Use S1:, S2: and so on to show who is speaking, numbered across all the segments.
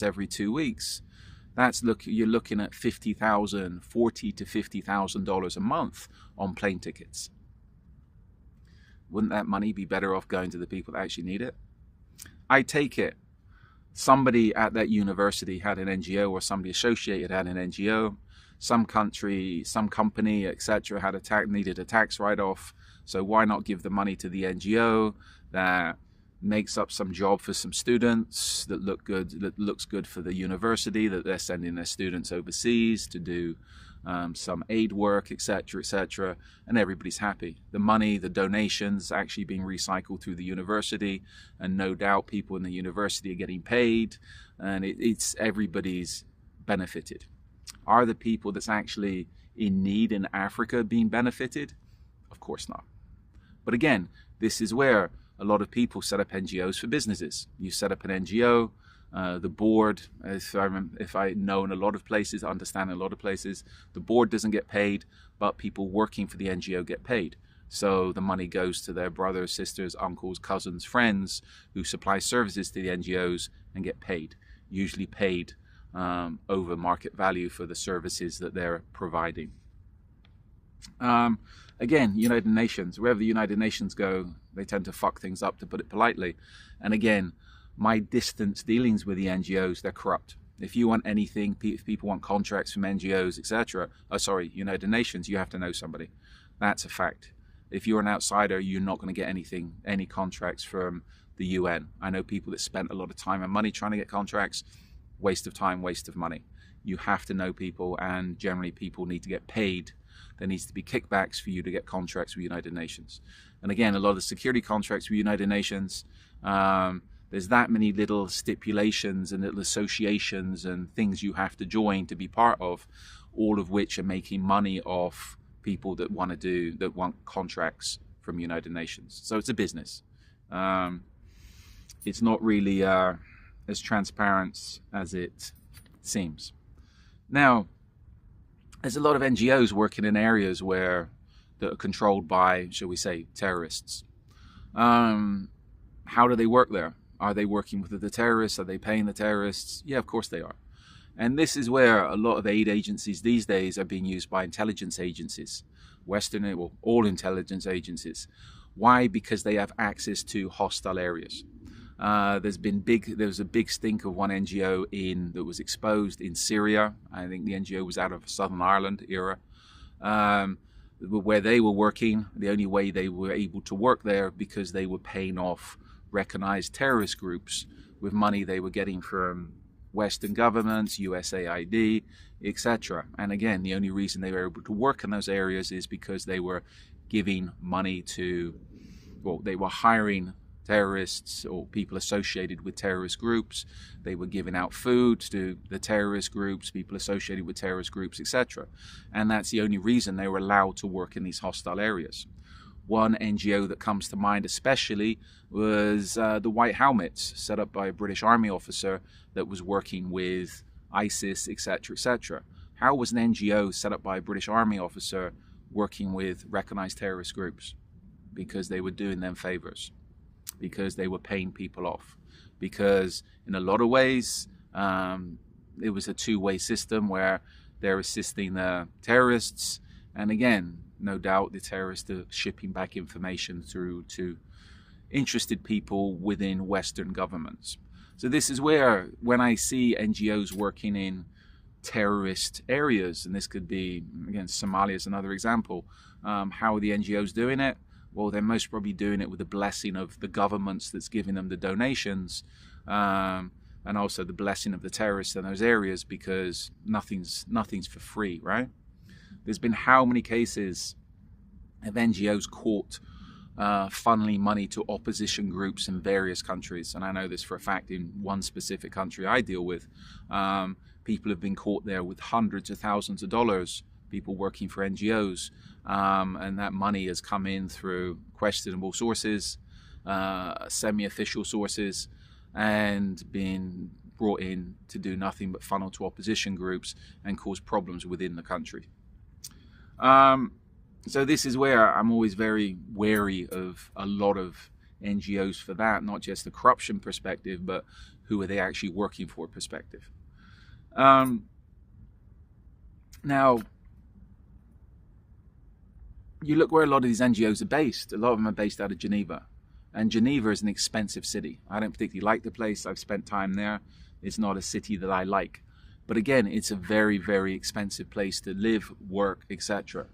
S1: every 2 weeks, you're looking at $40,000 to $50,000 a month on plane tickets. Wouldn't that money be better off going to the people that actually need it? I take it somebody at that university had an NGO, or somebody associated had an NGO, some country, some company, etc. needed a tax write-off. So why not give the money to the NGO that makes up some job for some students that looks good for the university, that they're sending their students overseas to do some aid work, etc., etc., and everybody's happy. The money, the donations actually being recycled through the university, and no doubt people in the university are getting paid, and it's everybody's benefited. Are the people that's actually in need in Africa being benefited? Of course not. But again, this is where a lot of people set up NGOs for businesses. You set up an NGO, the board, if I know in a lot of places, understand in a lot of places, the board doesn't get paid, but people working for the NGO get paid. So the money goes to their brothers, sisters, uncles, cousins, friends who supply services to the NGOs and get paid, usually paid over market value for the services that they're providing. Again, United Nations, wherever the United Nations go, they tend to fuck things up, to put it politely. And again, my distance dealings with the NGOs, they're corrupt. If you want anything, if people want contracts from NGOs, etc., United Nations, you have to know somebody. That's a fact. If you're an outsider, you're not going to get any contracts from the UN. I know people that spent a lot of time and money trying to get contracts. Waste of time, waste of money. You have to know people, and generally people need to get paid. There needs to be kickbacks for you to get contracts with United Nations. And again, a lot of security contracts with United Nations, there's that many little stipulations and little associations and things you have to join to be part of, all of which are making money off people that want contracts from United Nations. So it's a business. It's not really as transparent as it seems. Now, there's a lot of NGOs working in areas that are controlled by, shall we say, terrorists. How do they work there? Are they working with the terrorists? Are they paying the terrorists? Yeah, of course they are. And this is where a lot of aid agencies these days are being used by intelligence agencies, all intelligence agencies. Why? Because they have access to hostile areas. There was a big stink of one NGO that was exposed in Syria. I think the NGO was out of Southern Ireland era, where they were working. The only way they were able to work there because they were paying off recognized terrorist groups with money they were getting from Western governments, USAID, etc. And again, the only reason they were able to work in those areas is because they were giving money they were hiring terrorists or people associated with terrorist groups. They were giving out food to the terrorist groups, people associated with terrorist groups, etc. And that's the only reason they were allowed to work in these hostile areas. One NGO that comes to mind especially was the White Helmets, set up by a British Army officer that was working with ISIS, etc., etc. How was an NGO set up by a British Army officer working with recognized terrorist groups? Because they were doing them favors. Because they were paying people off. Because in a lot of ways, it was a two-way system where they're assisting the terrorists. And again, no doubt the terrorists are shipping back information through to interested people within Western governments. So this is where, when I see NGOs working in terrorist areas, and this could be, again, Somalia is another example, how are the NGOs doing it? Well, they're most probably doing it with the blessing of the governments that's giving them the donations, and also the blessing of the terrorists in those areas, because nothing's for free, right? There's been how many cases of NGOs caught funneling money to opposition groups in various countries, and I know this for a fact in one specific country I deal with. People have been caught there with hundreds of thousands of dollars, people working for NGOs, and that money has come in through questionable sources, semi-official sources, and been brought in to do nothing but funnel to opposition groups and cause problems within the country. So this is where I'm always very wary of a lot of NGOs for that, not just the corruption perspective, but who are they actually working for perspective. Now, you look where a lot of these NGOs are based. A lot of them are based out of Geneva. And Geneva is an expensive city. I don't particularly like the place. I've spent time there. It's not a city that I like. But again, it's a very, very expensive place to live, work, etc.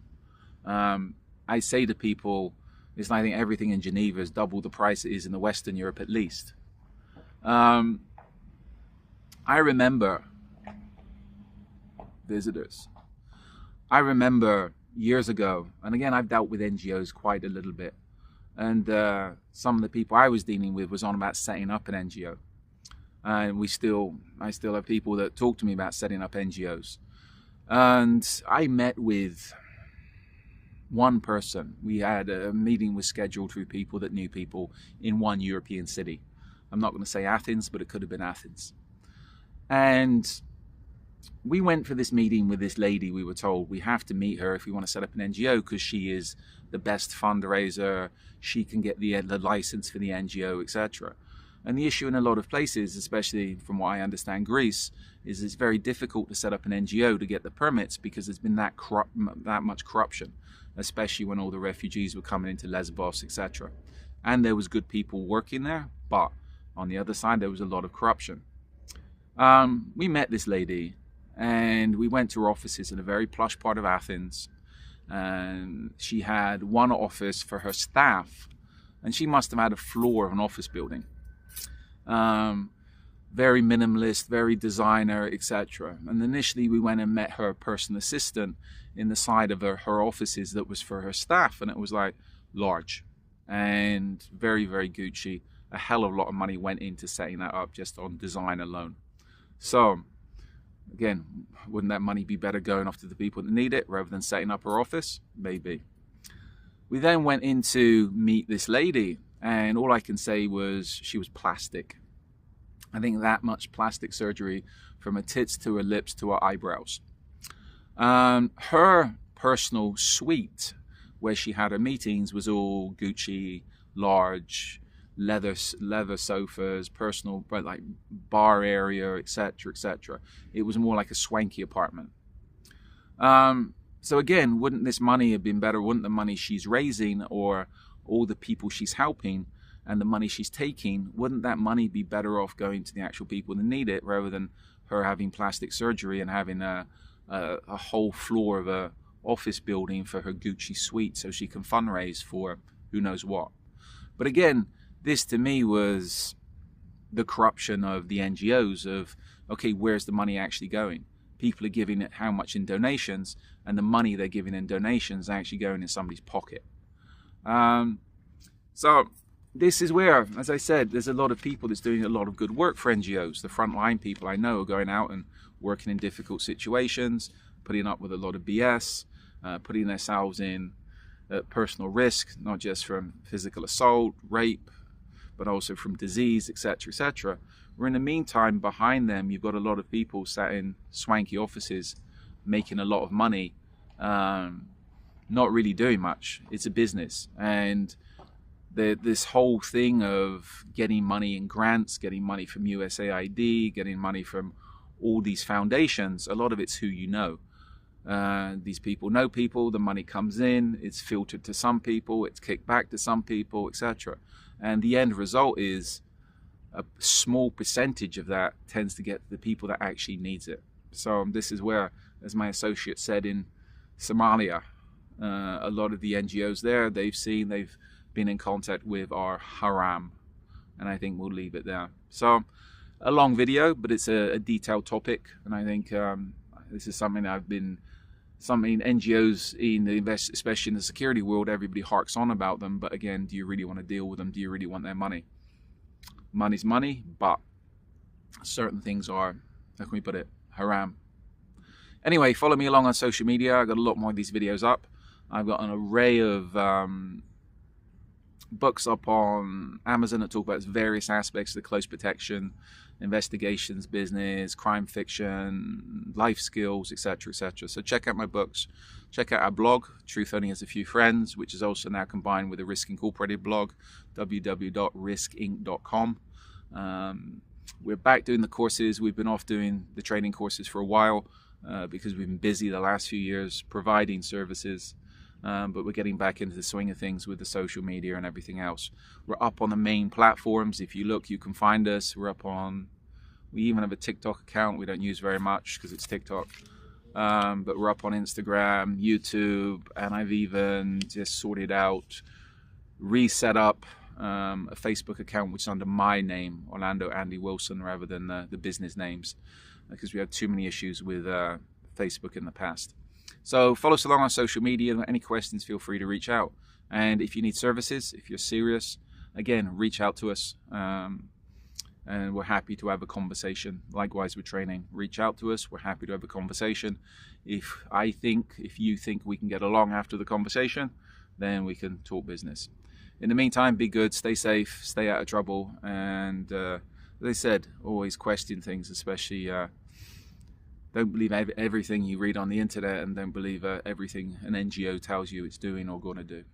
S1: I say to people, I think everything in Geneva is double the price it is in the Western Europe at least. I remember visitors. I remember years ago, and again, I've dealt with NGOs quite a little bit, and some of the people I was dealing with was on about setting up an NGO, and I still have people that talk to me about setting up NGOs, and I met with one person. We had a meeting was scheduled with people that knew people in one European city. I'm not going to say Athens, but it could have been Athens, and we went for this meeting with this lady. We were told we have to meet her if we want to set up an NGO because she is the best fundraiser. She can get the license for the NGO, etc. And the issue in a lot of places, especially from what I understand Greece, is it's very difficult to set up an NGO to get the permits because there's been that much corruption, especially when all the refugees were coming into Lesbos, etc. And there was good people working there, but on the other side there was a lot of corruption. We met this lady, and we went to her offices in a very plush part of Athens, and she had one office for her staff, and she must have had a floor of an office building. Very minimalist, very designer, etc. And initially we went and met her personal assistant in the side of her offices that was for her staff, and it was like large and very, very Gucci. A hell of a lot of money went into setting that up just on design alone. So again, wouldn't that money be better going off to the people that need it rather than setting up her office? Maybe. We then went in to meet this lady, and all I can say was she was plastic. I think that much plastic surgery from her tits to her lips to her eyebrows. Her personal suite where she had her meetings was all Gucci, large, leather sofas, personal like bar area, etc., etc. It was more like a swanky apartment. So again, wouldn't this money have been better? Wouldn't the money she's raising, or all the people she's helping, and the money she's taking, wouldn't that money be better off going to the actual people that need it, rather than her having plastic surgery and having a whole floor of a office building for her Gucci suite so she can fundraise for who knows what? But again, this to me was the corruption of the NGOs of, okay, where's the money actually going? People are giving it how much in donations, and the money they're giving in donations are actually going in somebody's pocket. So this is where, as I said, there's a lot of people that's doing a lot of good work for NGOs. The frontline people I know are going out and working in difficult situations, putting up with a lot of BS, putting themselves in personal risk, not just from physical assault, rape, but also from disease, etc., etc. Where in the meantime, behind them, you've got a lot of people sat in swanky offices, making a lot of money, not really doing much. It's a business, and this whole thing of getting money in grants, getting money from USAID, getting money from all these foundations, a lot of it's who you know. These people know people, the money comes in, it's filtered to some people, it's kicked back to some people, etc. And the end result is a small percentage of that tends to get to the people that actually needs it. So this is where, as my associate said in Somalia, a lot of the NGOs there, they've been in contact with are haram. And I think we'll leave it there. So a long video, but it's a detailed topic. And I think this is something NGOs especially in the security world, everybody harks on about them. But again, do you really want to deal with them? Do you really want their money? Money's money, but certain things are, how can we put it, haram. Anyway, follow me along on social media. I've got a lot more of these videos up. I've got an array of books up on Amazon that talk about various aspects of the close protection, investigations, business, crime fiction, life skills, etc., etc. So check out my books. Check out our blog, Truth Only Has a Few Friends, which is also now combined with a Risk Incorporated blog, www.riskinc.com. We're back doing the courses. We've been off doing the training courses for a while because we've been busy the last few years providing services. But we're getting back into the swing of things with the social media and everything else. We're up on the main platforms. If you look, you can find us. We even have a TikTok account. We don't use very much because it's TikTok. But we're up on Instagram, YouTube, and I've even just sorted out, reset up a Facebook account which is under my name, Orlando Andy Wilson, rather than the business names, because we had too many issues with Facebook in the past. So follow us along on social media. Any questions, feel free to reach out. And if you need services, if you're serious, again, reach out to us. And we're happy to have a conversation. Likewise with training, reach out to us. We're happy to have a conversation. If you think we can get along after the conversation, then we can talk business. In the meantime, be good, stay safe, stay out of trouble. And as I said, always question things, especially don't believe everything you read on the internet, and don't believe everything an NGO tells you it's doing or going to do.